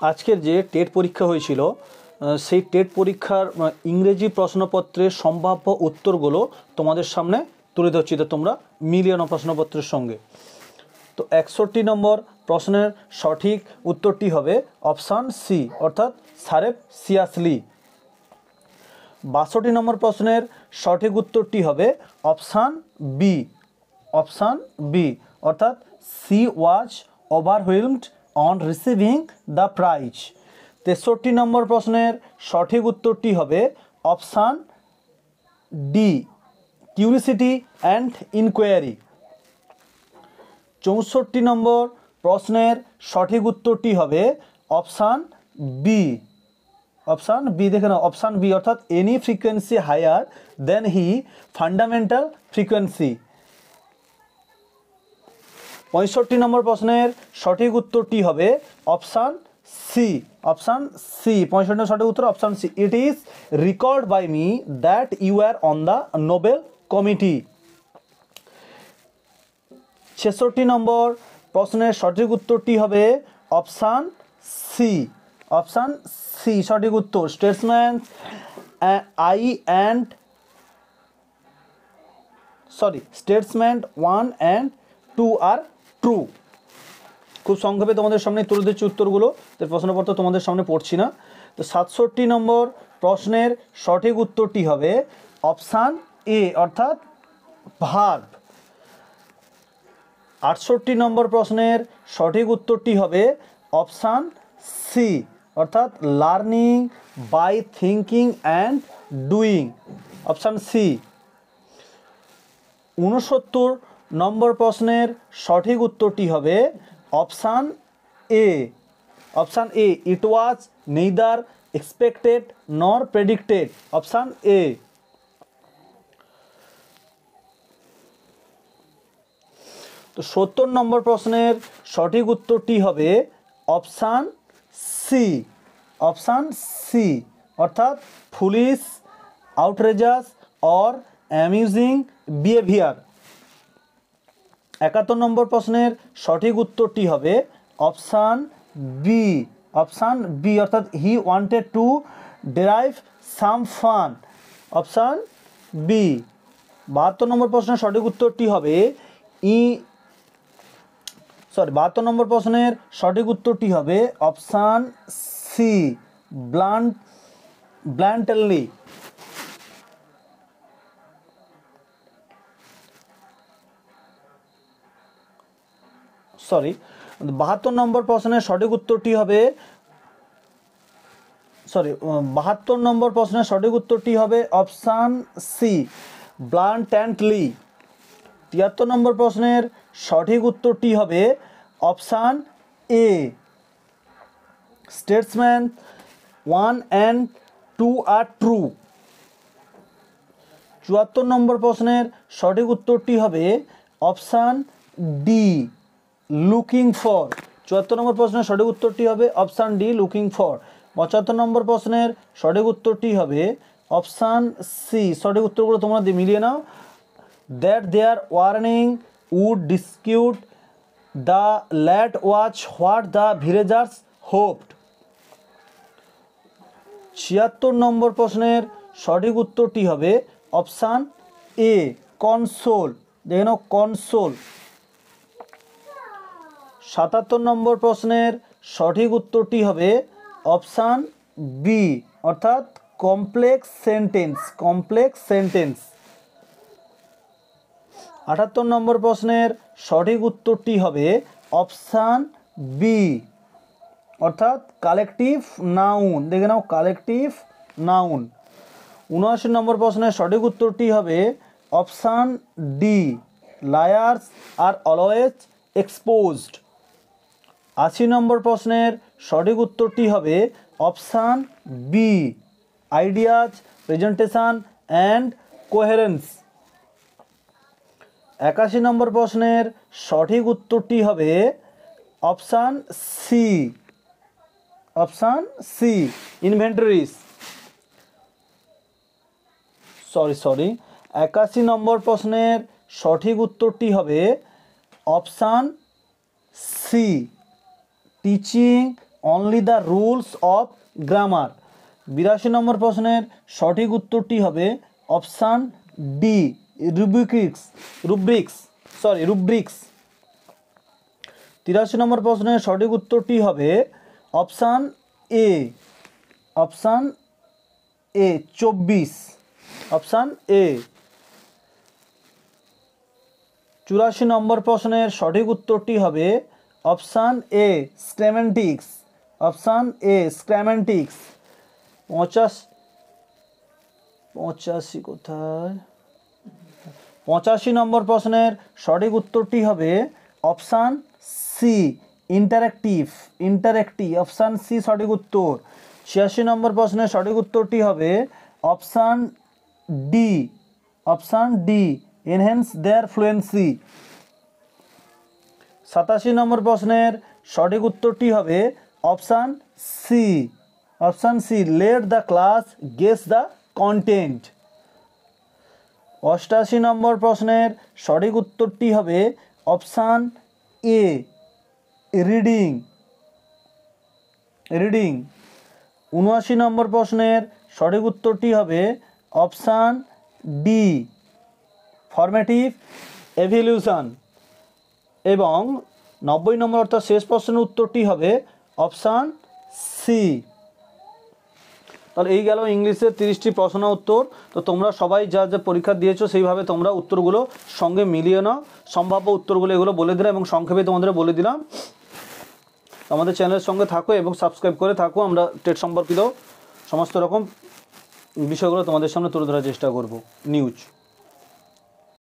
আজকের যে টেট পরীক্ষা হয়েছিল সেই টেট পরীক্ষার ইংরেজি প্রশ্নপত্রের সম্ভাব্য উত্তরগুলো তোমাদের সামনে তুলে ধরছি, তো তোমরা মিলিয়ে নাও প্রশ্নপত্রের সঙ্গে। তো 61 নম্বর প্রশ্নের সঠিক উত্তরটি হবে অপশান সি, অর্থাৎ সারেফ সিয়াসলি। 62 নম্বর প্রশ্নের সঠিক উত্তরটি হবে অপশান বি, অপশান বি, অর্থাৎ she was overwhelmed on receiving the prize. 63 নম্বর প্রশ্নের সঠিক উত্তরটি হবে option D, curiosity and inquiry. 64 নম্বর প্রশ্নের সঠিক উত্তরটি হবে অপশান বি, অপশান বি, দেখে নাও অপশান বি, অর্থাৎ any frequency higher than he fundamental frequency. 65 নম্বর প্রশ্নের সঠিক উত্তরটি হবে অপশান সি, অপশান সি, 65 সঠিক উত্তর option C. It is record by me that you are on the Nobel committee. 66 নম্বর প্রশ্নের সঠিক উত্তরটি হবে অপশান সি, অপশান সি, সঠিক উত্তর। Statement I and statement 1 and 2 are true. খুব সংক্ষেপে তোমাদের সামনে তুলে দিচ্ছি উত্তরগুলো, তো প্রশ্নপত্র তোমাদের সামনে পড়ছি না। তো 67 নম্বর প্রশ্নের সঠিক উত্তরটি হবে অপশান এ, অর্থাৎ ভার্ব। 68 নম্বর প্রশ্নের সঠিক উত্তরটি হবে অপশান সি, অর্থাৎ learning by thinking and doing, option C. 69 নম্বর প্রশ্নের সঠিক উত্তরটি হবে option A, option A, it was neither expected nor predicted, option A. তো 70 নম্বর প্রশ্নের সঠিক উত্তরটি হবে অপশান সি, অপশান সি, অর্থাৎ foolish, outrageous or amusing behaviour. 71 নম্বর প্রশ্নের সঠিক উত্তরটি হবে অপশান বি, অপশান বি, অর্থাৎ he wanted to derive some fun, option B. 72 নম্বর প্রশ্নের সঠিক উত্তরটি হবে 72 নম্বর প্রশ্নের সঠিক উত্তরটি হবে অপশান সি, ব্লান্টলি। 72 নম্বর প্রশ্নের সঠিক উত্তরটি হবে 72 নম্বর প্রশ্নের সঠিক উত্তরটি হবে অপশান সি, ব্লান্টলি। 73 নম্বর প্রশ্নের সঠিক উত্তরটি হবে option A, statement 1 and 2 are true. 74 নম্বর প্রশ্নের সঠিক উত্তরটি হবে অপশান ডি, লুকিং ফর। 74 নম্বর প্রশ্নের সঠিক উত্তরটি হবে অপশান ডি, লুকিং ফর। 75 নম্বর প্রশ্নের সঠিক উত্তরটি হবে অপশান সি, সঠিক উত্তরগুলো তোমরা মিলিয়ে নাও। That their warning would disquiet the lad watch what the villagers hoped. 76 নম্বর প্রশ্নের সঠিক উত্তরটি হবে অপশান এ, কনসোল, দেখে নাও কনসোল। 77 নম্বর প্রশ্নের সঠিক উত্তরটি হবে অপশান বি, অর্থাৎ কমপ্লেক্স সেন্টেন্স, কমপ্লেক্স সেন্টেন্স। 78 নম্বর প্রশ্নের সঠিক উত্তরটি হবে অপশান বি, অর্থাৎ কালেকটিভ নাউন, দেখে নাও কালেকটিভ নাউন। 79 নম্বর প্রশ্নের সঠিক উত্তরটি হবে option D, liars are always exposed. 80 নম্বর প্রশ্নের সঠিক উত্তরটি হবে option B, ideas, presentation and coherence. 81 নম্বর প্রশ্নের সঠিক উত্তরটি হবে option C, option C, inventories. 81 নম্বর প্রশ্নের সঠিক উত্তরটি হবে option C, teaching only the rules of grammar. 82 নম্বর প্রশ্নের সঠিক উত্তরটি হবে অপশান ডি, রুব্রিক্স। 83 নম্বর প্রশ্নের সঠিক উত্তরটি হবে অপশান এ, 24, অপশান এ। 84 নম্বর প্রশ্নের সঠিক উত্তরটি হবে অপশান এ, স্ক্যামেন্টিক্স, অপশান এ, স্ক্যামেন্টিক্স। 85 কোথায়? 85 নম্বর প্রশ্নের সঠিক উত্তরটি হবে option C, interactive, option C সঠিক উত্তর। 86 নম্বর প্রশ্নের সঠিক উত্তরটি হবে option D, enhance their fluency. 87 নম্বর প্রশ্নের সঠিক উত্তরটি হবে option C, let the class guess the content. 88 নম্বর প্রশ্নের সঠিক উত্তরটি হবে অপশান এ, রিডিং। 79 নম্বর প্রশ্নের সঠিক উত্তরটি হবে অপশান ডি, ফর্মেটিভ এভলিউশন। এবং 90 নম্বর অর্থাৎ শেষ প্রশ্নের উত্তরটি হবে অপশান সি। তাহলে এই গেল ইংলিশের 30টি প্রশ্ন উত্তর। তো তোমরা সবাই যা যা পরীক্ষা দিয়েছো সেইভাবে তোমরা উত্তরগুলো সঙ্গে মিলিয়ে নাও। সম্ভাব্য উত্তরগুলো এগুলো বলে দিলাম এবং সংক্ষেপে তোমাদের বলে দিলাম। আমাদের চ্যানেলের সঙ্গে থাকো এবং সাবস্ক্রাইব করে থাকো। আমরা টেট সম্পর্কিত সমস্ত রকম বিষয়গুলো তোমাদের সামনে তুলে ধরার চেষ্টা করব, নিউজ।